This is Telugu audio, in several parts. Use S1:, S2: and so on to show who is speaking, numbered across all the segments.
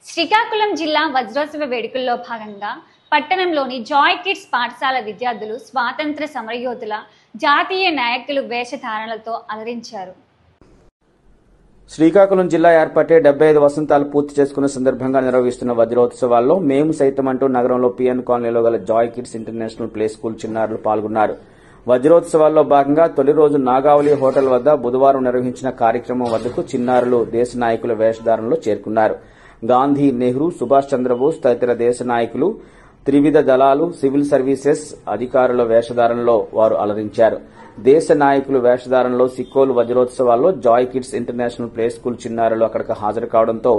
S1: శ్రీకాకుళం జిల్లా వజ్రోత్సవ వేడుకల్లో భాగంగా పట్టణంలోని జాయ్ కిడ్స్ పాఠశాల విద్యార్థులు స్వాతంత్ర సమరయోధుల జాతీయ నాయకులు వేషధారణలతో అలరించారు.
S2: శ్రీకాకుళం జిల్లా ఏర్పడే 75 వసంతాలు పూర్తి చేసుకున్న సందర్భంగా నిర్వహిస్తున్న వజ్రోత్సవాల్లో మేము సైతం అంటూ నగరంలో పిఎన్ కాలనీలో గల Joy kids international play school చిన్నారులు పాల్గొన్నారు. వజ్రోత్సవాల్లో భాగంగా తొలి రోజు నాగావళి హోటల్ వద్ద బుధవారం నిర్వహించిన కార్యక్రమం వద్దకు చిన్నారులు దేశ నాయకుల వేషధారణలో చేరుకున్నారు. గాంధీ, నెహ్రూ, సుభాష్ చంద్రబోస్ తదితర దేశ నాయకులు, త్రివిధ దళాలు, సివిల్ సర్వీసెస్ అధికారుల వేషధారణలో వారు అలరించారు. దేశ నాయకులు వేషధారణలో సిక్కోలు వజ్రోత్సవాల్లో joy kids international play school చిన్నారులు అక్కడికి హాజరు కావడంతో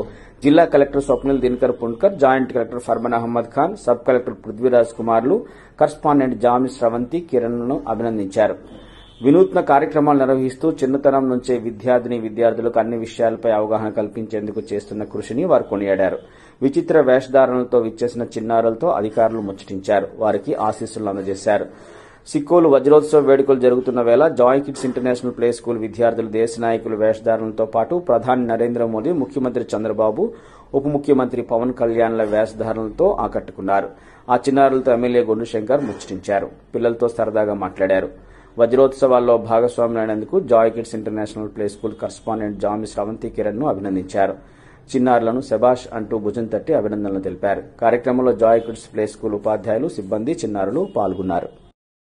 S2: జిల్లా collector Swapnil Dinakar Pundkar, joint collector Farman Ahmed Khan, sub collector Prithviraj కుమార్లు, కరస్పాండెంట్ జామి శ్రవంతి కిరణ్లను అభినందించారు. వినూత్న కార్యక్రమాలు నిర్వహిస్తూ చిన్నతనం నుంచే విద్యార్థులకు అన్ని విషయాలపై అవగాహన కల్పించేందుకు చేస్తున్న కృషిని వారు కొనియాడారు. విచిత్ర వేషధారణలతో విచ్చేసిన చిన్నారులతో అధికారులు ముచ్చటించారు. వారికి ఆశీస్సులు అందజేశారు. సిక్కోలు వజ్రోత్సవ వేడుకలు జరుగుతున్న వేళ Joy kids international play school విద్యార్థులు దేశ నాయకుల వేషధారణలతో పాటు ప్రధాని నరేంద్ర మోదీ, ముఖ్యమంత్రి చంద్రబాబు, ఉప ముఖ్యమంత్రి పవన్ కళ్యాణ్ల వేషధారణలతో ఆకట్టుకున్నారు. ఆ చిన్నారులతో ఎమ్మెల్యే గొండు శంకర్ ముచ్చటించారు. పిల్లలతో సరదాగా మాట్లాడారు. వజ్రోత్సవాల్లో భాగస్వాములైనందుకు joy kids international play school correspondent Jami Sravanthi Kiran ను అభినందించారు. చిన్నారులను శభాష్ అంటూ భుజం తట్టి అభినందనలు తెలిపారు. కార్యక్రమంలో జాయ్ కిడ్స్ ప్లే స్కూల్ ఉపాధ్యాయులు, సిబ్బంది, చిన్నారులు పాల్గొన్నారు.